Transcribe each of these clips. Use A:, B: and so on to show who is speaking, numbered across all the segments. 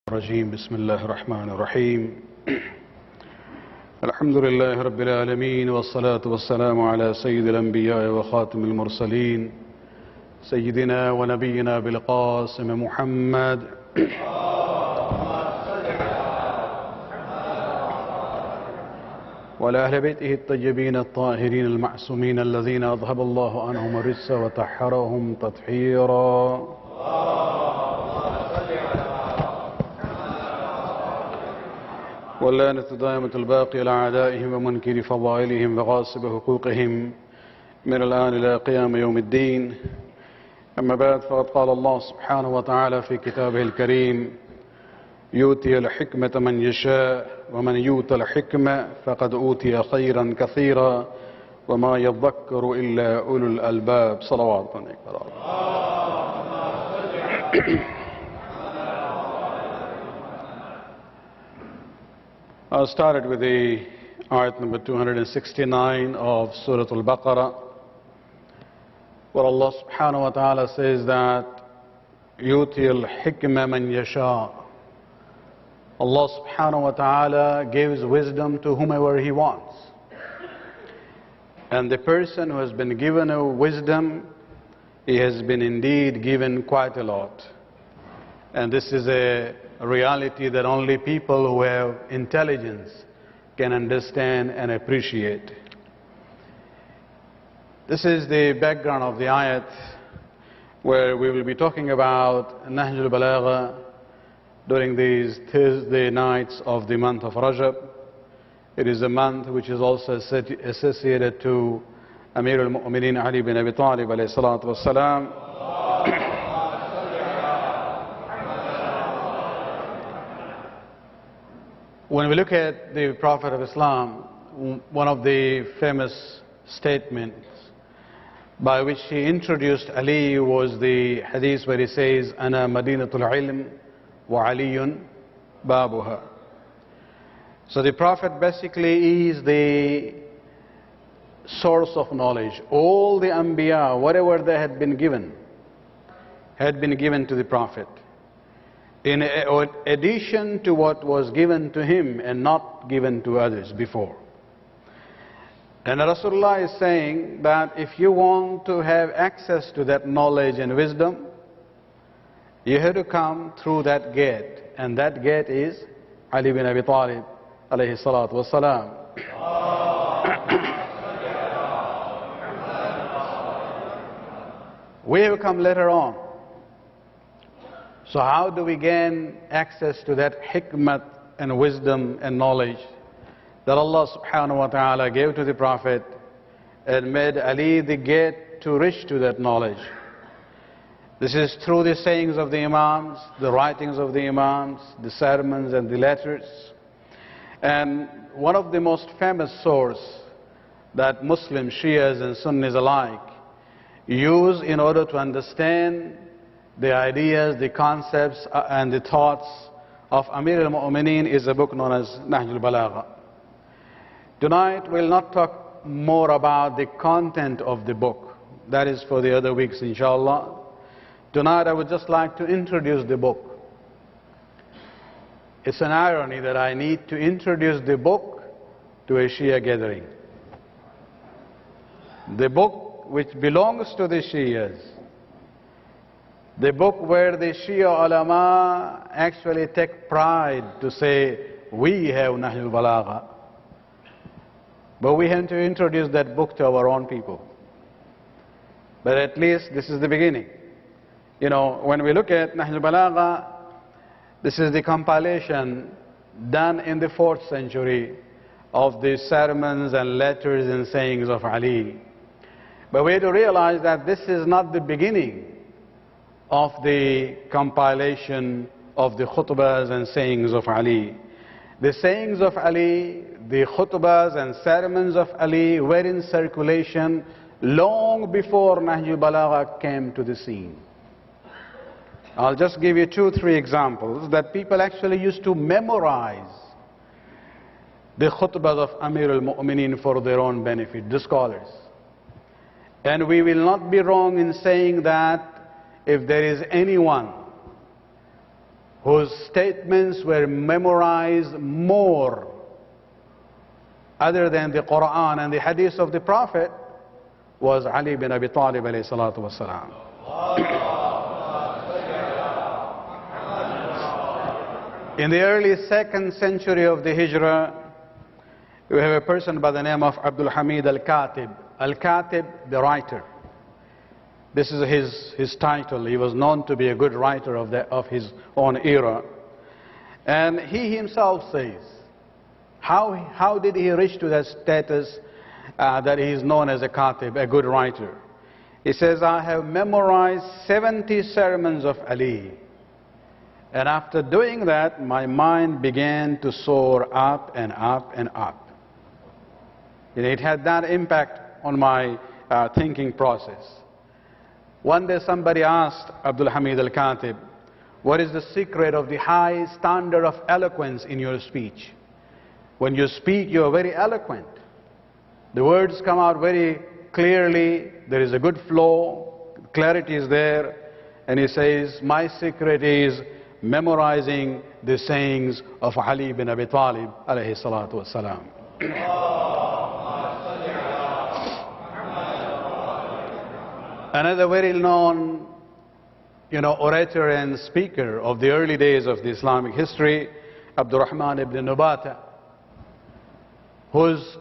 A: الرجيم بسم الله الرحمن الرحيم الحمد لله رب العالمين والصلاة والسلام على سيد الأنبياء وخاتم المرسلين سيدنا ونبينا بالقاسم محمد وعلى أهل بيته الطيبين الطاهرين المعصومين الذين أذهب الله عنهم الرجس وطهرهم تطهيرا. واللعنة دائمة الباقي على أعدائهم ومنكر فضائلهم وغاصب حقوقهم من الآن إلى قيام يوم الدين. أما بعد، فقد قال الله سبحانه وتعالى في كتابه الكريم: يؤتي الحكمة من يشاء ومن يؤت الحكمة فقد أوتي خيرا كثيرا وما يذكر إلا أولو الألباب. صلوات عليك. I started with the ayat number 269 of Surah Al-Baqarah, where Allah subhanahu wa ta'ala says that يُؤْتِي الْحِكْمَ مَنْ يَشَاءُ. Allah subhanahu wa ta'ala gives wisdom to whomever He wants. And the person who has been given a wisdom, he has been indeed given quite a lot. And this is a reality that only people who have intelligence can understand and appreciate. This is the background of the ayat, where we will be talking about Nahjul Balagha during these Thursday nights of the month of Rajab. It is a month which is also associated to Amir al-Mu'mineen Ali bin Abi Talib alayhi salatu wassalam. When we look at the Prophet of Islam, one of the famous statements by which he introduced Ali was the hadith where he says, "Ana Madinatul Ilm wa Aliyun Babuha." So the Prophet basically is the source of knowledge. All the Anbiya, whatever they had been given to the Prophet, in addition to what was given to him and not given to others before. And Rasulullah is saying that if you want to have access to that knowledge and wisdom, you have to come through that gate, and that gate is Ali bin Abi Talib alayhi salatu wassalam. We have come later on. So how do we gain access to that hikmat and wisdom and knowledge that Allah subhanahu wa ta'ala gave to the Prophet and made Ali the gate to reach to that knowledge? This is through the sayings of the Imams, the writings of the Imams, the sermons and the letters. And one of the most famous sources that Muslims, Shias and Sunnis alike use in order to understand the ideas, the concepts and the thoughts of Amir al-Mu'mineen is a book known as Nahjul Balagha. Tonight we'll not talk more about the content of the book. That is for the other weeks, inshallah. Tonight I would just like to introduce the book. It's an irony that I need to introduce the book to a Shia gathering. The book which belongs to the Shias. The book where the Shia ulama actually take pride to say, we have Nahjul Balagha. But we have to introduce that book to our own people. But at least this is the beginning. You know, when we look at Nahjul Balagha, this is the compilation done in the 4th century of the sermons and letters and sayings of Ali. But we have to realize that this is not the beginning of the compilation of the khutbahs and sayings of Ali. The sayings of Ali, the khutbahs and sermons of Ali were in circulation long before Nahjul Balagha came to the scene. I'll just give you 2-3 examples that people actually used to memorize the khutbahs of Amir al-Mu'mineen for their own benefit, the scholars. And we will not be wrong in saying that if there is anyone whose statements were memorized more other than the Quran and the hadith of the Prophet was Ali bin Abi Talib alayhi salatu wasalam. In the early 2nd century of the Hijrah, we have a person by the name of Abdul Hamid al-Katib. Al-Katib, the writer. This is his title. He was known to be a good writer of his own era. And he himself says, how did he reach to that status that he is known as a Katib, a good writer? He says, I have memorized 70 sermons of Ali. And after doing that, my mind began to soar up and up and up. And it had that impact on my thinking process. One day somebody asked Abdul Hamid al-Katib, what is the secret of the high standard of eloquence in your speech? When you speak, you are very eloquent. The words come out very clearly, there is a good flow, clarity is there. And he says, my secret is memorizing the sayings of Ali bin Abi Talib alayhi salatu wasalam. Another very known, orator and speaker of the early days of the Islamic history, Abdurrahman ibn Nubata, whose,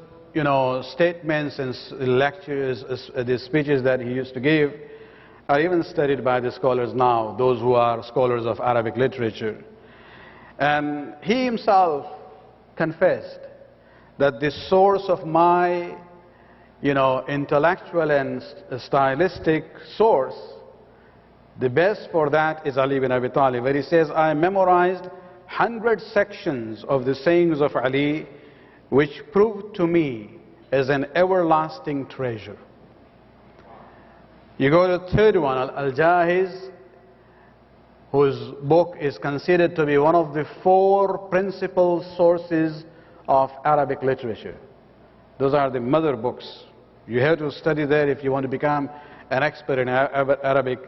A: statements and lectures, the speeches that he used to give, are even studied by the scholars now, those who are scholars of Arabic literature. And he himself confessed that the source of my intellectual and stylistic source, the best for that is Ali bin Abi Talib, where he says, I memorized 100 sections of the sayings of Ali, which proved to me as an everlasting treasure. You go to the third one, Al-Jahiz, whose book is considered to be one of the 4 principal sources of Arabic literature. Those are the mother books. You have to study there if you want to become an expert in Arabic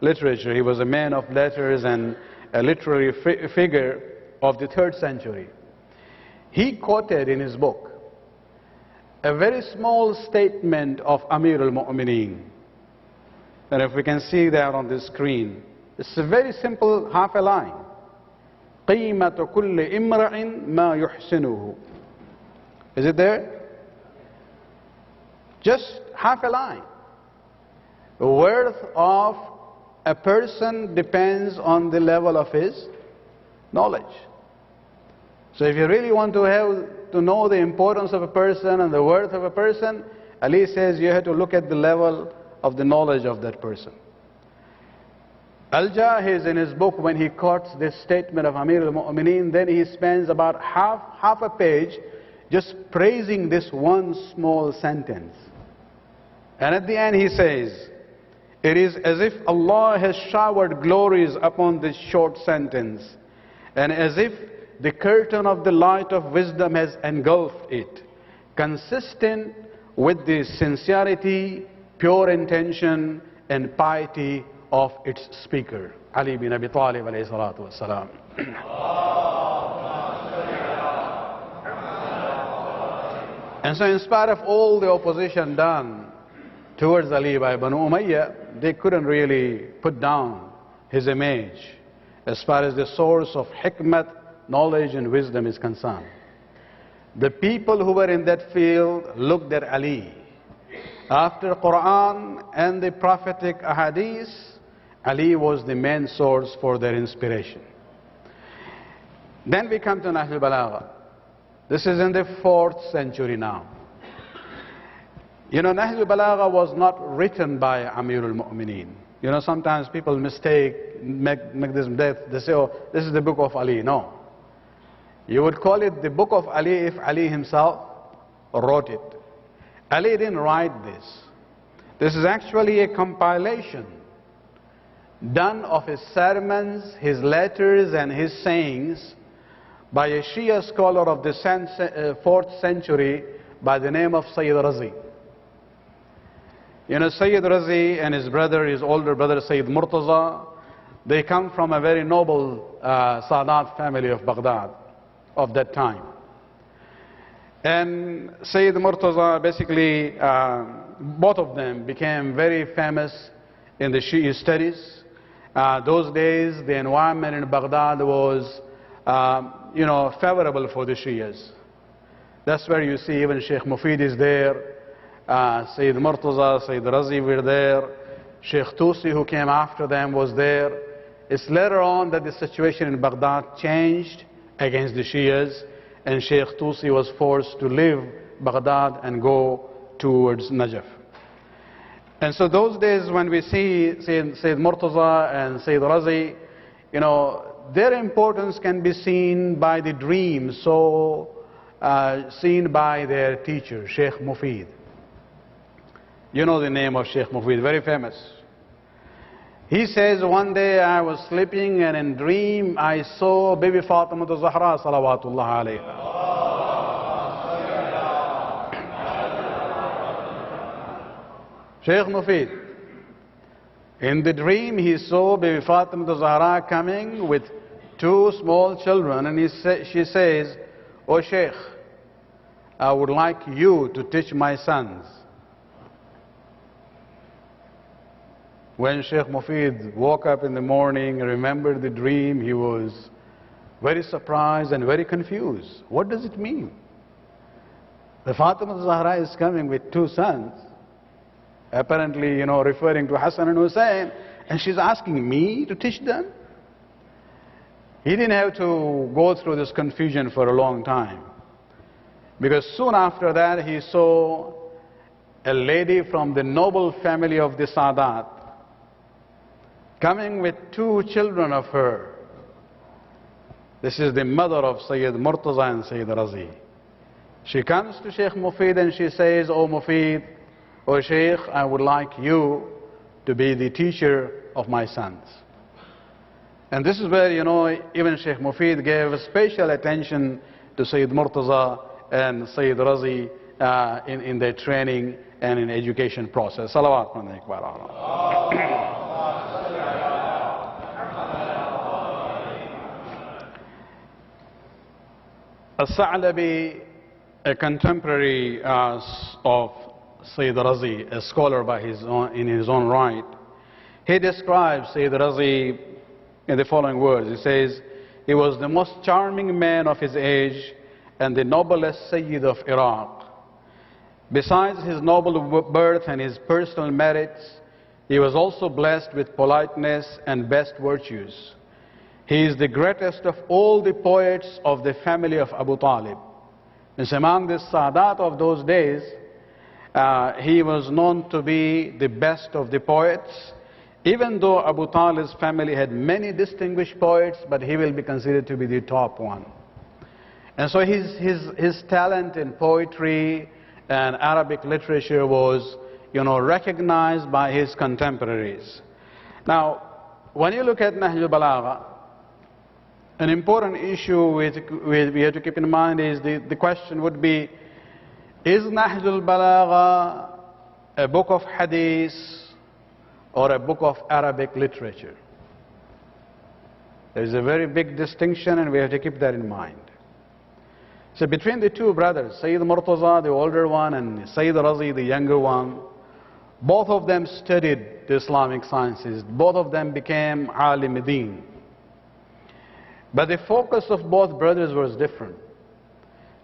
A: literature. He was a man of letters and a literary figure of the 3rd century. He quoted in his book a very small statement of Amir al-Mu'mineen. And if we can see that on the screen, it's a very simple half a line. قِيمَةُ كُلِّ إِمْرَئٍ مَا يُحْسِنُهُ. Is it there? Just half a line. The worth of a person depends on the level of his knowledge. So if you really want to know the importance of a person and the worth of a person, Ali says you have to look at the level of the knowledge of that person. Al-Jahiz in his book, when he quotes this statement of Amir al-Mu'mineen, then he spends about half a page just praising this one small sentence. And at the end he says, it is as if Allah has showered glories upon this short sentence, and as if the curtain of the light of wisdom has engulfed it, consistent with the sincerity, pure intention, and piety of its speaker, Ali bin Abi Talib alayhi salatu wasalam. And so in spite of all the opposition done towards Ali by Banu Umayyah, they couldn't really put down his image as far as the source of hikmat, knowledge and wisdom is concerned. The people who were in that field looked at Ali. After Quran and the prophetic ahadith, Ali was the main source for their inspiration. Then we come to Nahjul Balagha. This is in the 4th century now. Nahjul Balagha was not written by Amir al-Mu'mineen. Sometimes people make this death, they say, oh, this is the book of Ali. No. You would call it the book of Ali if Ali himself wrote it. Ali didn't write this. This is actually a compilation done of his sermons, his letters and his sayings by a Shia scholar of the 4th century by the name of Syed Rizvi. Syed Rizvi and his older brother Sayyid Murtaza, they come from a very noble Sadat family of Baghdad of that time. And Sayyid Murtaza, basically, both of them became very famous in the Shi'i studies. Those days, the environment in Baghdad was, favorable for the Shias. That's where you see even Sheikh Mufid is there, Sayyid Murtaza, Sayyid Rizvi were there, Sheikh Tusi, who came after them, was there. It's later on that the situation in Baghdad changed against the Shias, and Sheikh Tusi was forced to leave Baghdad and go towards Najaf. And so those days when we see Sayyid Murtaza and Sayyid Rizvi, their importance can be seen by the dream, seen by their teacher, Sheikh Mufid. You know the name of Sheikh Mufid, very famous. He says, one day I was sleeping and in dream I saw baby Fatima Zahra salawatullah alayha. Sheikh Mufid, in the dream he saw baby Fatima Zahra coming with two small children, and she says, "Oh Sheikh, I would like you to teach my sons." When Sheikh Mufid woke up in the morning and remembered the dream, he was very surprised and very confused. What does it mean? The Fatima Zahra is coming with two sons, apparently, referring to Hassan and Hussein, and she's asking me to teach them? He didn't have to go through this confusion for a long time, because soon after that he saw a lady from the noble family of the Sadat coming with two children of her. This is the mother of Sayyid Murtaza and Sayyid Rizvi. She comes to Sheikh Mufid and she says, "Oh Mufid, oh Sheikh, I would like you to be the teacher of my sons." And this is where, even Sheikh Mufid gave special attention to Sayyid Murtaza and Sayyid Rizvi in their training and in education process. Salawat man Iqbal. As-Sa'labi, a contemporary of Sayyid Rizvi, a scholar in his own right, he describes Sayyid Rizvi in the following words. He says, "He was the most charming man of his age and the noblest Sayyid of Iraq. Besides his noble birth and his personal merits, he was also blessed with politeness and best virtues. He is the greatest of all the poets of the family of Abu Talib." And among the Sadat of those days, he was known to be the best of the poets, even though Abu Talib's family had many distinguished poets, but he will be considered to be the top one. And so his talent in poetry and Arabic literature was, recognized by his contemporaries. Now, when you look at Nahjul Balagha, an important issue we have to keep in mind is the question would be, is Nahjul Balagha a book of hadith or a book of Arabic literature? There is a very big distinction, and we have to keep that in mind. So between the two brothers, Sayyid Murtaza, the older one, and Sayyid Rizvi, the younger one, both of them studied the Islamic sciences. Both of them became alim din. But the focus of both brothers was different.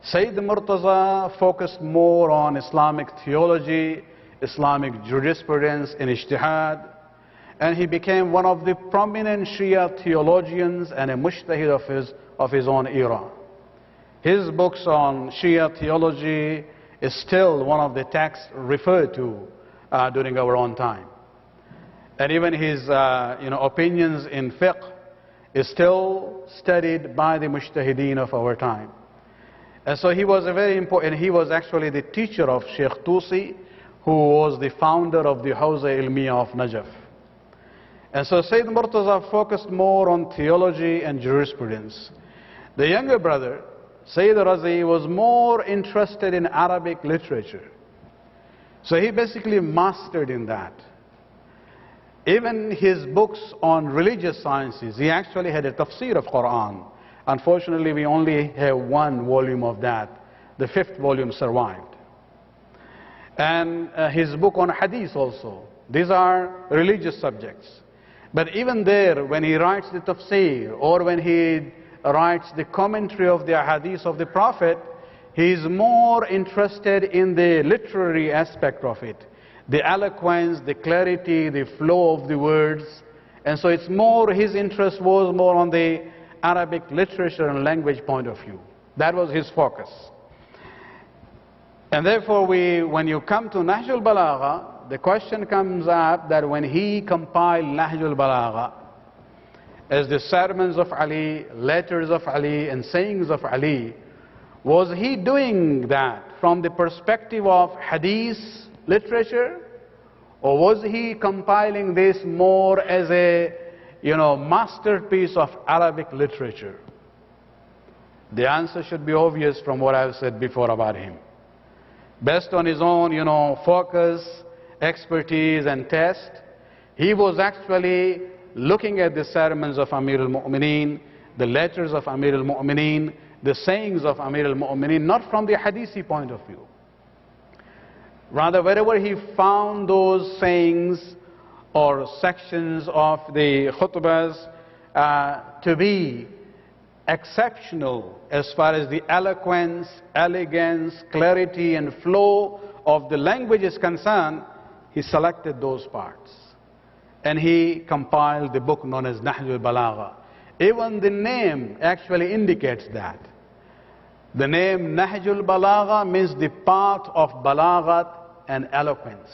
A: Sayyid Murtaza focused more on Islamic theology, Islamic jurisprudence and ijtihad, and he became one of the prominent Shia theologians and a mujtahid of his own era. His books on Shia theology is still one of the texts referred to during our own time. And even his opinions in fiqh is still studied by the mujtahideen of our time. And so he was a very important, he was actually the teacher of Sheikh Tusi, who was the founder of the Hawza Ilmiya of Najaf. And so Sayyid Murtaza focused more on theology and jurisprudence. The younger brother, Sayyid Rizvi, was more interested in Arabic literature. So he basically mastered in that. Even his books on religious sciences, he actually had a tafsir of Quran. Unfortunately, we only have one volume of that. The 5th volume survived. And his book on hadith also. These are religious subjects. But even there, when he writes the tafsir, or when he writes the commentary of the hadith of the Prophet, he is more interested in the literary aspect of it. The eloquence, the clarity, the flow of the words. And so it's more, his interest was more on the Arabic literature and language point of view. That was his focus. And therefore, when you come to Nahjul Balagha, the question comes up that when he compiled Nahjul Balagha as the sermons of Ali, letters of Ali, and sayings of Ali, was he doing that from the perspective of hadith literature, or was he compiling this more as a masterpiece of Arabic literature? The answer should be obvious from what I've said before about him. Based on his own, focus, expertise and test, he was actually looking at the sermons of Amir al-Mu'mineen, the letters of Amir al-Mu'mineen, the sayings of Amir al-Mu'mineen, not from the hadithi point of view. Rather, wherever he found those sayings or sections of the khutbahs to be exceptional as far as the eloquence, elegance, clarity and flow of the language is concerned, he selected those parts. And he compiled the book known as Nahjul Balagha. Even the name actually indicates that. The name Nahjul Balagha means the path of balaghat and eloquence.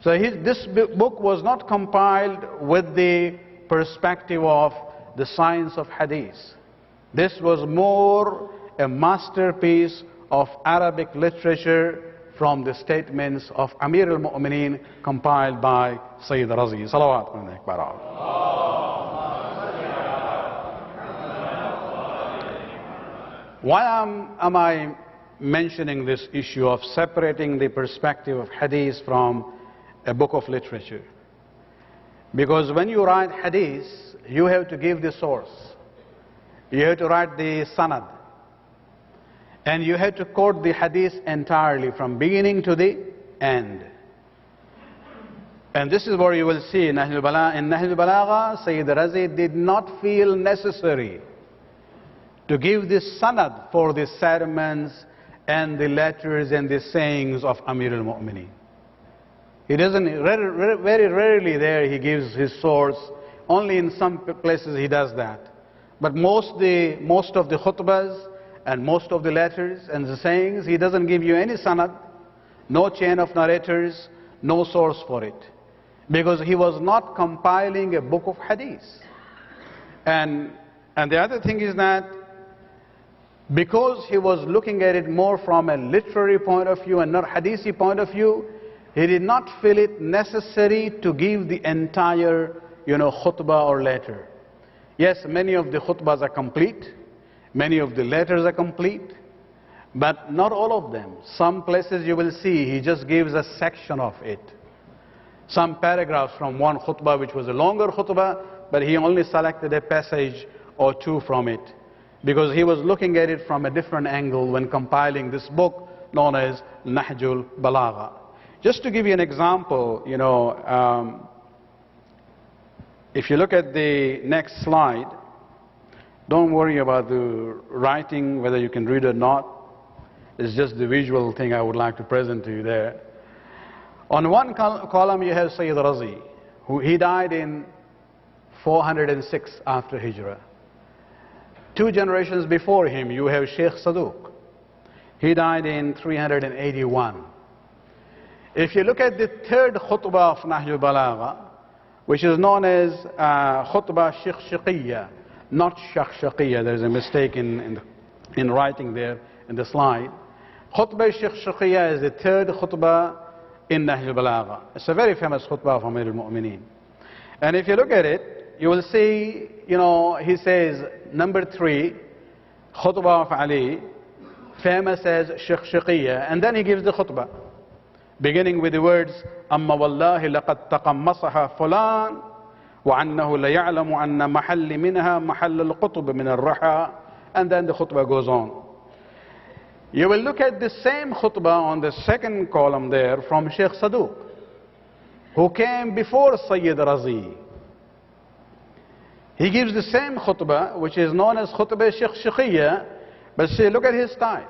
A: So this book was not compiled with the perspective of the science of hadith. This was more a masterpiece of Arabic literature from the statements of Amir al-Mu'mineen compiled by Syed Rizvi. Salawat alayhi wa Why am I mentioning this issue of separating the perspective of hadith from a book of literature? Because when you write hadith, you have to give the source. You have to write the sanad. And you have to quote the hadith entirely from beginning to the end. And this is where you will see in Nahjul Balagha, Syed Rizvi did not feel necessary to give this sanad for the sermons and the letters and the sayings of Amir al-Mu'mineen. He doesn't, very rarely there he gives his source. Only in some places he does that. But most of the khutbahs and most of the letters and the sayings, he doesn't give you any sanad, no chain of narrators, no source for it. Because he was not compiling a book of hadith. And the other thing is that because he was looking at it more from a literary point of view and not hadithi point of view, he did not feel it necessary to give the entire, khutbah or letter. Yes, many of the khutbahs are complete, many of the letters are complete, but not all of them. Some places you will see he just gives a section of it. Some paragraphs from one khutbah which was a longer khutbah, but he only selected a passage or two from it, because he was looking at it from a different angle when compiling this book known as Nahjul Balagha. Just to give you an example, if you look at the next slide, don't worry about the writing, whether you can read or not. It's just the visual thing I would like to present to you there. On one column you have Syed Rizvi, he died in 406 after Hijrah. 2 generations before him you have Sheikh Saduq. He died in 381. If you look at the 3rd khutbah of Nahjul Balagha, which is known as khutbah Shiqshaqiyya, not Shaqshaqiyya, there's a mistake in writing there in the slide. Khutbah Shiqshaqiyya is the 3rd khutbah in Nahjul Balagha. It's a very famous khutbah of Amir al-Mu'mineen. And if you look at it, you will see, he says, number 3, khutbah of Ali, famous as Shiqshaqiyya, and then he gives the khutbah. beginning with the words, أما والله لقد تقمصها فلان وأنه ليعلم أن محل منها محل القطب من الرحى. And then the khutbah goes on. You will look at the same khutbah on the second column there from Sheikh Saduq, who came before Syed Razi. He gives the same khutbah, which is known as khutbah Shikhshikhiya, but see, look at his style.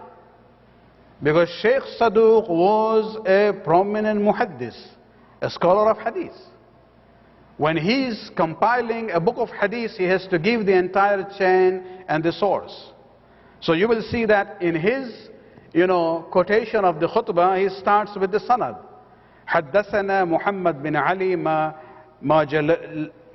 A: Because Sheikh Saduq was a prominent muhaddis, a scholar of hadith. When he's compiling a book of hadith, he has to give the entire chain and the source. So you will see that in his, quotation of the khutbah, he starts with the sanad. حدثنا محمد بن علي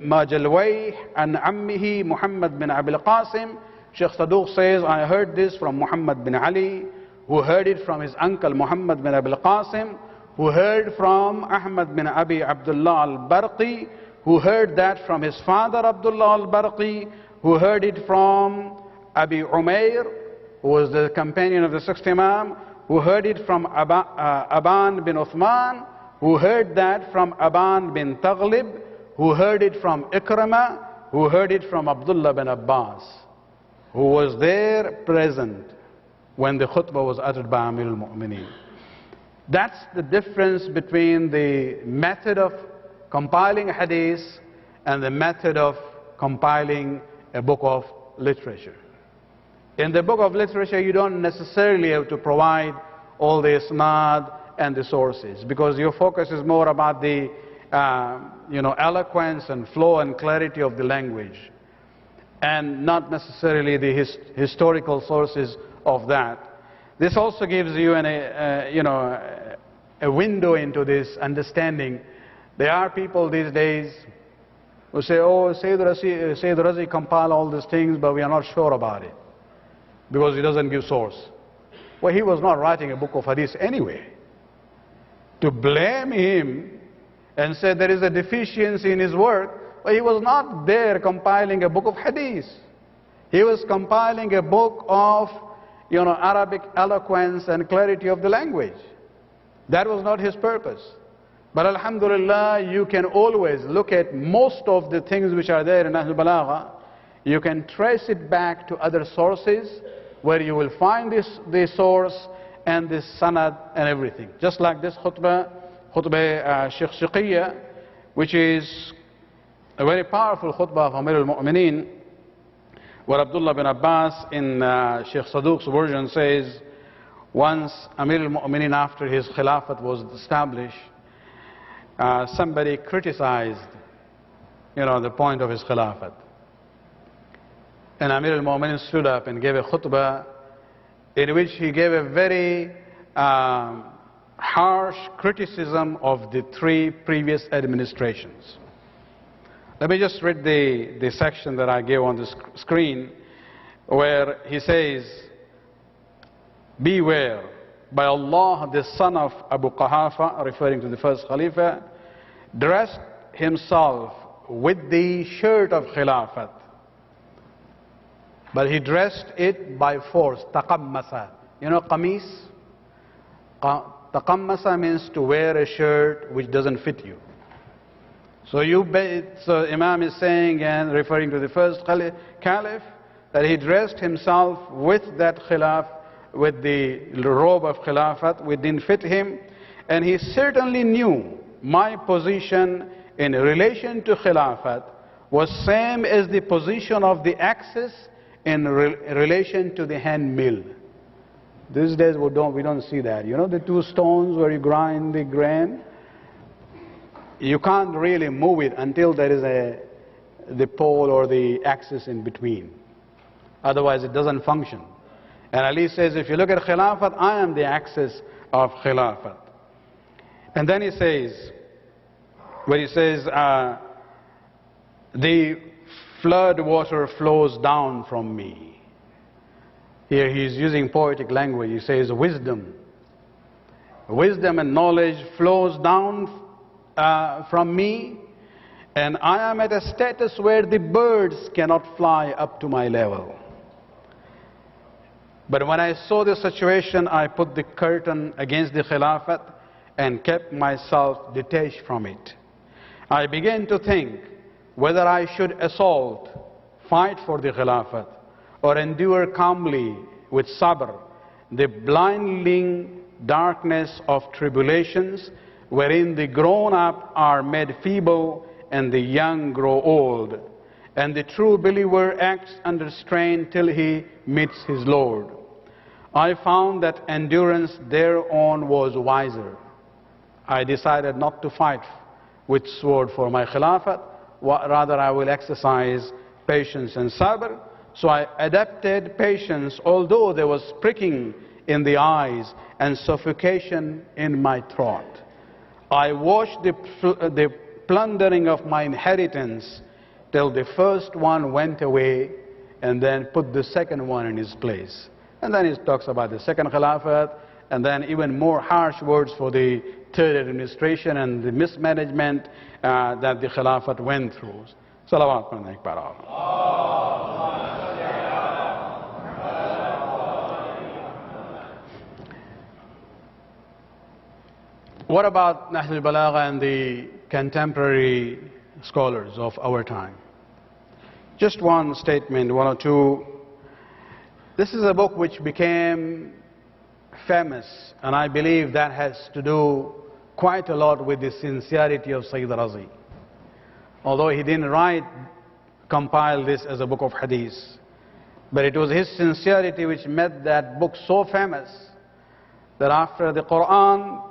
A: ما جلويه عن عمه محمد بن أبي القاسم. Sheikh Saduq says, I heard this from Muhammad bin Ali, who heard it from his uncle Muhammad bin Abi al-Qasim, who heard from Ahmad bin Abi Abdullah al-Barqi, who heard that from his father Abdullah al-Barqi, who heard it from Abi Umair, who was the companion of the sixth Imam, who heard it from Aban bin Uthman, who heard that from Aban bin Taghlib, who heard it from Ikramah, who heard it from Abdullah bin Abbas, who was there present when the khutbah was uttered by Amir al-Mu'mineen. That's the difference between the method of compiling hadith and the method of compiling a book of literature. In the book of literature, you don't necessarily have to provide all the isnad and the sources, because your focus is more about the eloquence and flow and clarity of the language, and not necessarily the historical sources of that. This also gives you a window into this understanding. There are people these days who say, oh, Syed Razi compiled all these things, but we are not sure about it, because he doesn't give source. Well, he was not writing a book of hadith anyway. To blame him and say there is a deficiency in his work, well, he was not there compiling a book of hadith. He was compiling a book of Arabic eloquence and clarity of the language. That was not his purpose. But alhamdulillah, you can always look at most of the things which are there in Nahjul Balagha. You can trace it back to other sources where you will find the source and this sanad and everything. Just like this khutbah Shikhshikhiya, which is a very powerful khutbah of Amir al-Mu'mineen, where Abdullah bin Abbas in Sheikh Saduq's version says, once Amir al-Mu'mineen, after his khilafat was established, somebody criticized the point of his khilafat. And Amir al-Mu'mineen stood up and gave a khutbah in which he gave a very harsh criticism of the three previous administrations. Let me just read the section that I gave on the screen, where he says, beware, by Allah, the son of Abu Quhafa, referring to the first Khalifa, dressed himself with the shirt of Khilafat, but he dressed it by force. Taqammasa. Qamis? Taqammasa means to wear a shirt which doesn't fit you. So Imam is saying, and referring to the first Caliph, that he dressed himself with that khilaf, with the robe of Khilafat, which didn't fit him, and he certainly knew my position in relation to Khilafat was same as the position of the axis in relation to the hand mill. These days we don't see that. The two stones where you grind the grain? You can't really move it until there is the pole or the axis in between. Otherwise it doesn't function. And Ali says, if you look at Khilafat, I am the axis of Khilafat. And then he says, the flood water flows down from me. Here he's using poetic language. He says, wisdom and knowledge flows down from me, and I am at a status where the birds cannot fly up to my level. But when I saw the situation, I put the curtain against the Khilafat, and kept myself detached from it. I began to think whether I should assault, fight for the Khilafat, or endure calmly with sabr the blinding darkness of tribulations wherein the grown-up are made feeble and the young grow old, and the true believer acts under strain till he meets his Lord. I found that endurance thereon was wiser. I decided not to fight with sword for my Khilafat, rather I will exercise patience and sabr. So I adapted patience, although there was pricking in the eyes and suffocation in my throat. I watched the plundering of my inheritance till the first one went away, and then put the second one in his place. And then he talks about the second Khilafat, and then even more harsh words for the third administration and the mismanagement that the Khilafat went through. Salawat Parnaik. What about Nahjul Balagha and the contemporary scholars of our time? Just one statement, one or two. This is a book which became famous, and I believe that has to do quite a lot with the sincerity of Syed Razi. Although he didn't compile this as a book of hadith, but it was his sincerity which made that book so famous that after the Quran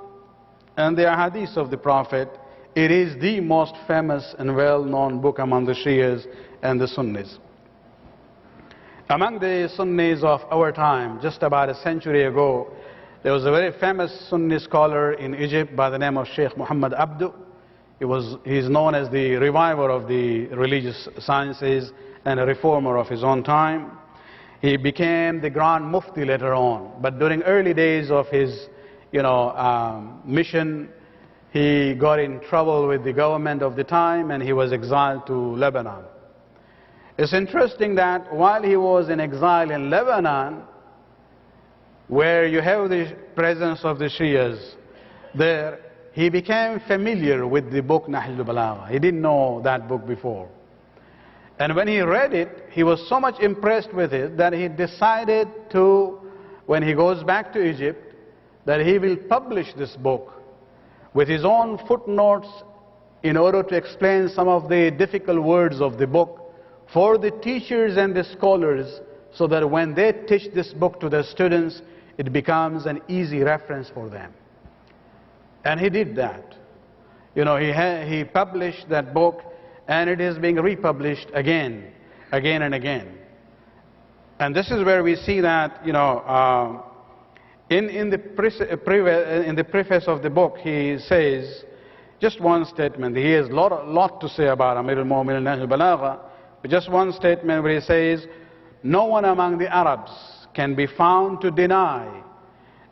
A: and the hadith of the Prophet, it is the most famous and well-known book among the Shias and the Sunnis. Among the Sunnis of our time, just about a century ago, there was a very famous Sunni scholar in Egypt by the name of Sheikh Muhammad Abdu. He is known as the reviver of the religious sciences and a reformer of his own time. He became the Grand Mufti later on, but during early days of his mission, he got in trouble with the government of the time and he was exiled to Lebanon. It's interesting that while he was in exile in Lebanon, where you have the presence of the Shias there, he became familiar with the book Nahjul Balagha. He didn't know that book before. And when he read it, he was so much impressed with it that he decided to, when he goes back to Egypt, that he will publish this book with his own footnotes in order to explain some of the difficult words of the book for the teachers and the scholars, so that when they teach this book to their students, it becomes an easy reference for them. And he did that. He published that book, and it is being republished again and again. And this is where we see that, in the preface of the book, he says, just one statement. He has a lot to say about Amir al-Mu'minin Nahjul Balagha, but just one statement where he says, no one among the Arabs can be found to deny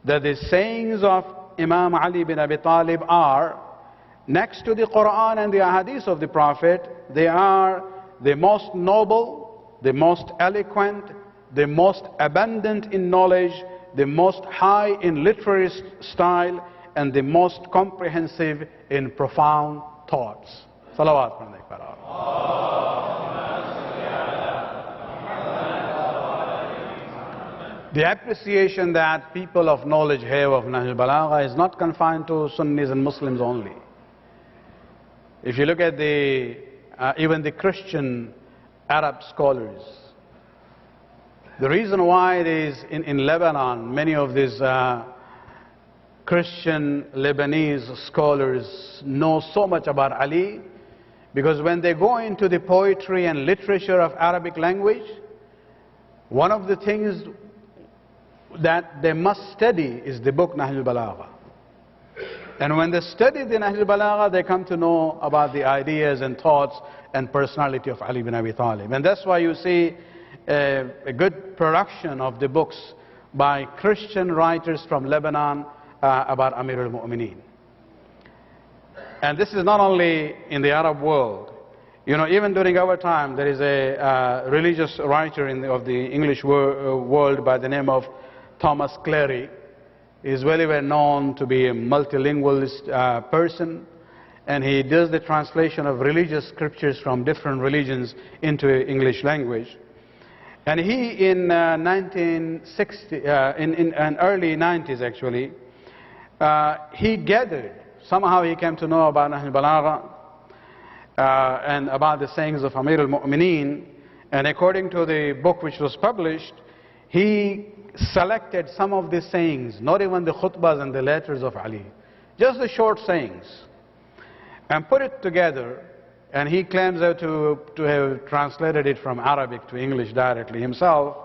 A: that the sayings of Imam Ali bin Abi Talib are, next to the Quran and the Ahadith of the Prophet, they are the most noble, the most eloquent, the most abundant in knowledge, the most high in literary style, and the most comprehensive in profound thoughts. Salawat Parnaik. The appreciation that people of knowledge have of Nahjul Balagha is not confined to Sunnis and Muslims only. If you look at even the Christian Arab scholars, the reason why it is in Lebanon, many of these Christian Lebanese scholars know so much about Ali, because when they go into the poetry and literature of Arabic language, one of the things that they must study is the book Nahjul Balagha. And when they study the Nahjul Balagha, they come to know about the ideas and thoughts and personality of Ali bin Abi Talib. And that's why you see a good production of the books by Christian writers from Lebanon about Amir al-Mu'minin. And this is not only in the Arab world. Even during our time, there is a religious writer of the English world by the name of Thomas Clary. He is very well known to be a multilingual person, and he does the translation of religious scriptures from different religions into English language. And he, in 1960, in early 90s actually, he gathered, somehow he came to know about Nahjul Balagha and about the sayings of Amir al-Mu'mineen, and according to the book which was published, he selected some of the sayings, not even the khutbahs and the letters of Ali, just the short sayings, and put it together. And he claims to have translated it from Arabic to English directly himself.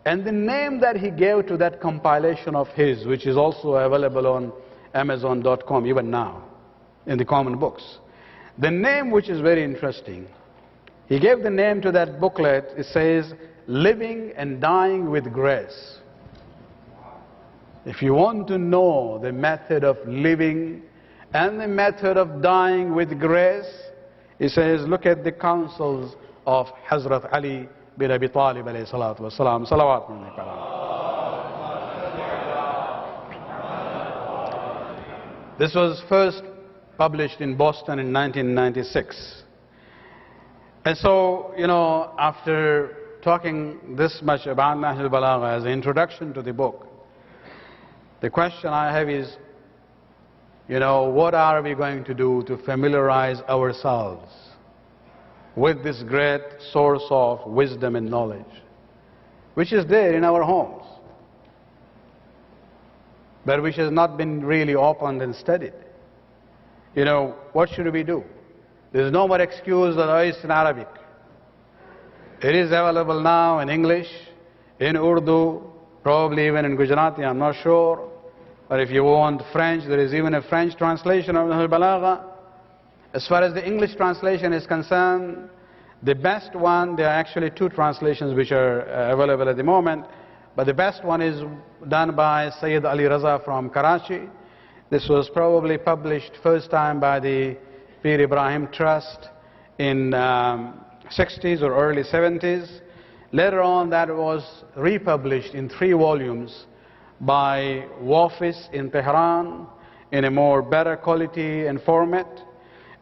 A: And the name that he gave to that compilation of his, which is also available on Amazon.com even now, in the common books, the name, which is very interesting, he gave the name to that booklet. It says, Living and Dying with Grace. If you want to know the method of living and the method of dying with grace, he says, look at the counsels of Hazrat Ali bin Abi Talib alayhi salatu wasalam. Salawat. This was first published in Boston in 1996. And so, you know, after talking this much about Nahjul Balagha as an introduction to the book, the question I have is, you know, what are we going to do to familiarize ourselves with this great source of wisdom and knowledge, which is there in our homes, but which has not been really opened and studied? You know, what should we do? There's no more excuse that it's in Arabic. It is available now in English, in Urdu, probably even in Gujarati, I'm not sure. But if you want French, there is even a French translation of Nahjul Balagha. As far as the English translation is concerned, the best one, there are actually two translations which are available at the moment, but the best one is done by Syed Ali Raza from Karachi. This was probably published first time by the Pir Ibrahim Trust in 60s or early 70s. Later on, that was republished in 3 volumes by Wafis in Tehran in a more better quality and format.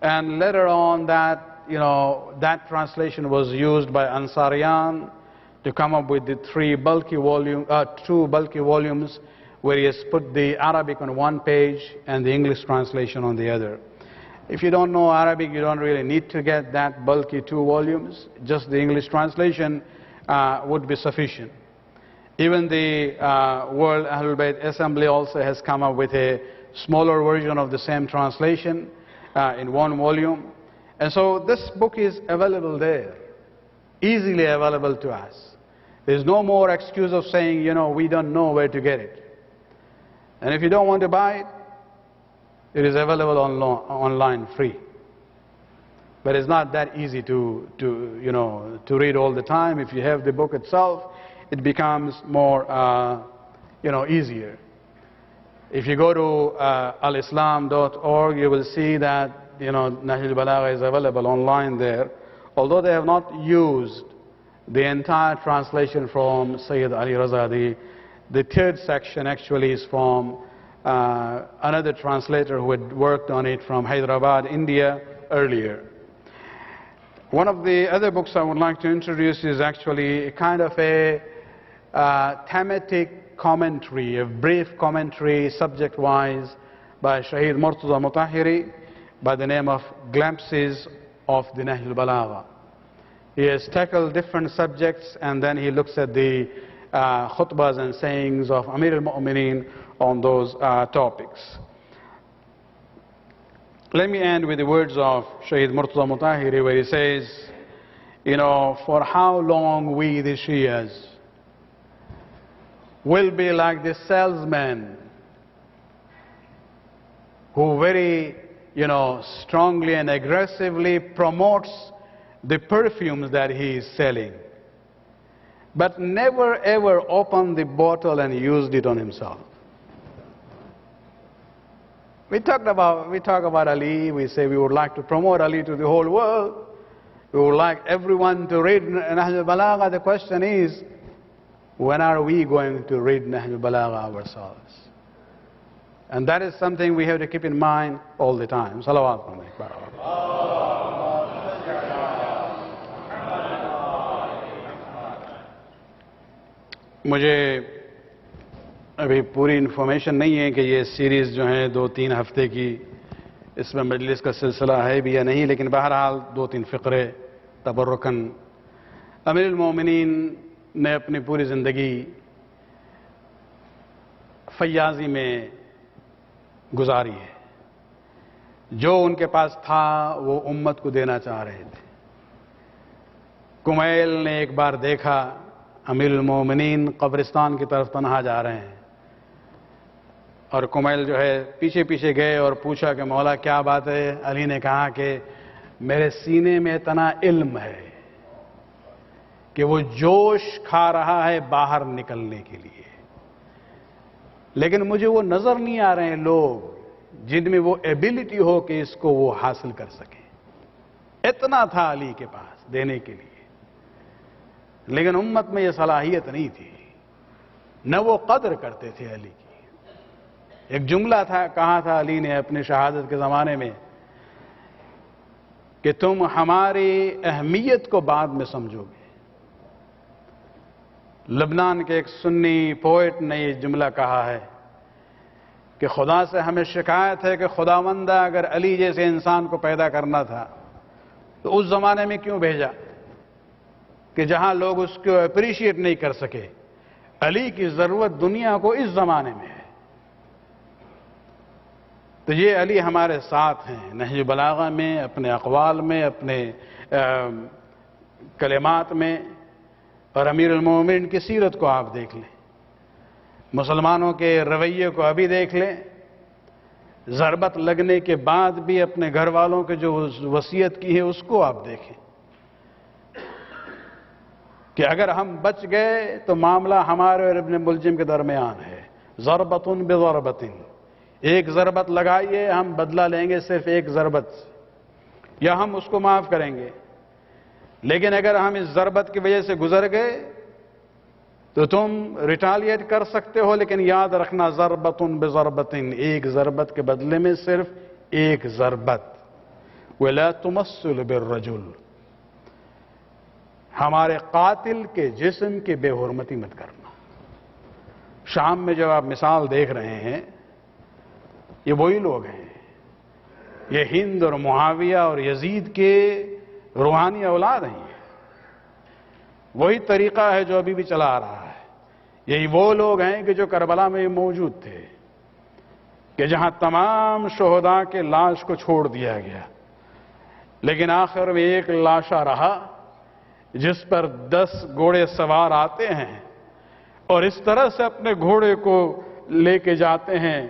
A: And later on, that, you know, that translation was used by Ansarian to come up with the 2 bulky volumes, where he has put the Arabic on one page and the English translation on the other. If you don't know Arabic, you don't really need to get that bulky 2 volumes. Just the English translation would be sufficient. Even the World Ahlul Bayt Assembly also has come up with a smaller version of the same translation in 1 volume. And so this book is available there, easily available to us. There's no more excuse of saying, you know, we don't know where to get it. And if you don't want to buy it, it is available online free. But it's not that easy to read all the time. If you have the book itself, it becomes more, easier. If you go to alislam.org, you will see that, you know, Nahjul Balagha is available online there. Although they have not used the entire translation from Sayyid Ali Raza, the 3rd section actually is from another translator who had worked on it from Hyderabad, India, earlier. One of the other books I would like to introduce is actually a kind of a thematic commentary, a brief commentary, subject-wise, by Shaheed Murtaza Mutahhiri, by the name of Glimpses of the Nahjul Balagha. He has tackled different subjects, and then he looks at the khutbahs and sayings of Amir al-Mu'mineen on those topics. Let me end with the words of Shaheed Murtaza Mutahhiri, where he says, you know, for how long we the Shias will be like the salesman who very, you know, strongly and aggressively promotes the perfumes that he is selling, but never ever opened the bottle and used it on himself. We talk about Ali, we say we would like to promote Ali to the whole world. We would like everyone to read Nahjul Balagha. The question is, when are we going to read Nahjul Balagha ourselves? And that is something we have to keep in mind all the time. Salawat. مجھے ابھی پوری information نہیں ہے کہ یہ series جو ہیں 2-3 ہفتے کی اس میں مجلس کا سلسلہ ہے بھی یا نہیں، لیکن بہرحال 2-3 فقرے تبرکاً امیر المومنین نے اپنی پوری زندگی فیاضی میں گزاری ہے. جو ان کے پاس تھا وہ امت کو دینا چاہ رہے تھے. کمیل نے ایک بار دیکھا امیر المومنین قبرستان کی طرف تنہا جا رہے ہیں، اور کمیل جو ہے پیچھے پیچھے گئے اور پوچھا کہ مولا کیا بات ہے؟ علی نے کہا کہ میرے سینے میں اتنا علم ہے کہ وہ جوش کھا رہا ہے باہر نکلنے کے لیے، لیکن مجھے وہ نظر نہیں آ رہے ہیں لوگ جن میں وہ ایبلٹی ہو کہ اس کو وہ حاصل کر سکیں. اتنا تھا علی کے پاس دینے کے لیے، لیکن امت میں یہ صلاحیت نہیں تھی، نہ وہ قدر کرتے تھے علی کی. ایک جملہ تھا، کہا تھا علی نے اپنی شہادت کے زمانے میں کہ تم ہماری اہمیت کو بعد میں سمجھو گے. لبنان کے ایک سنی پوئٹ نے یہ جملہ کہا ہے کہ خدا سے ہمیں شکایت ہے کہ خداوندہ اگر علی جیسے انسان کو پیدا کرنا تھا تو اس زمانے میں کیوں بھیجا کہ جہاں لوگ اس کو اپریشیٹ نہیں کر سکے. علی کی ضرورت دنیا کو اس زمانے میں ہے. تو یہ علی ہمارے ساتھ ہیں نہج بلاغہ میں، اپنے اقوال میں، اپنے کلمات میں. اور امیر المومنین کی سیرت کو آپ دیکھ لیں، مسلمانوں کے رویے کو ابھی دیکھ لیں. ضربت لگنے کے بعد بھی اپنے گھر والوں کے جو وصیت کی ہے اس کو آپ دیکھیں کہ اگر ہم بچ گئے تو معاملہ ہمارے اور ابن ملجم کے درمیان ہے. ضربتن بضربتن، ایک ضربت لگائیے ہم بدلہ لیں گے صرف ایک ضربت سے، یا ہم اس کو معاف کریں گے. لیکن اگر ہم اس ضربت کی وجہ سے گزر گئے تو تم ریٹالیٹ کر سکتے ہو، لیکن یاد رکھنا ضربتن بضربتن، ایک ضربت کے بدلے میں صرف ایک ضربت. وَلَا تُمَثِّلُ بِالرَّجُلِ، ہمارے قاتل کے جسم کی بے حرمتی مت کرنا. شام میں جب آپ مثال دیکھ رہے ہیں، یہ وہی لوگ ہیں، یہ ہند اور معاویہ اور یزید کے روحانی اولاد ہیں. وہی طریقہ ہے جو ابھی بھی چلا آ رہا ہے. یہی وہ لوگ ہیں کہ جو کربلا میں موجود تھے کہ جہاں تمام شہداء کے لاش کو چھوڑ دیا گیا، لیکن آخر میں ایک لاشا رہا جس پر 10 گھوڑے سوار آتے ہیں اور اس طرح سے اپنے گھوڑے کو لے کے جاتے ہیں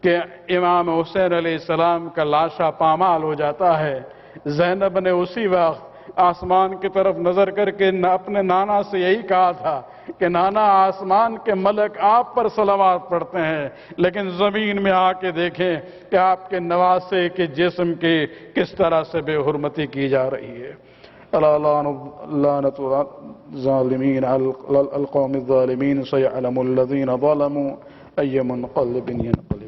A: کہ امام حسین علیہ السلام کا لاشا پامال ہو جاتا ہے. زینب نے اسی وقت آسمان کی طرف نظر کر کے اپنے نانا سے یہی کہا تھا کہ نانا آسمان کے ملک آپ پر صلوات پڑھتے ہیں، لیکن زمین میں آ کے دیکھیں کہ آپ کے نواسے کے جسم کی کس طرح سے بے حرمتی کی جا رہی ہے. لعنت الظالمین القوم الظالمین سيعلم الذين ظلموا أي منقلب ينقلب.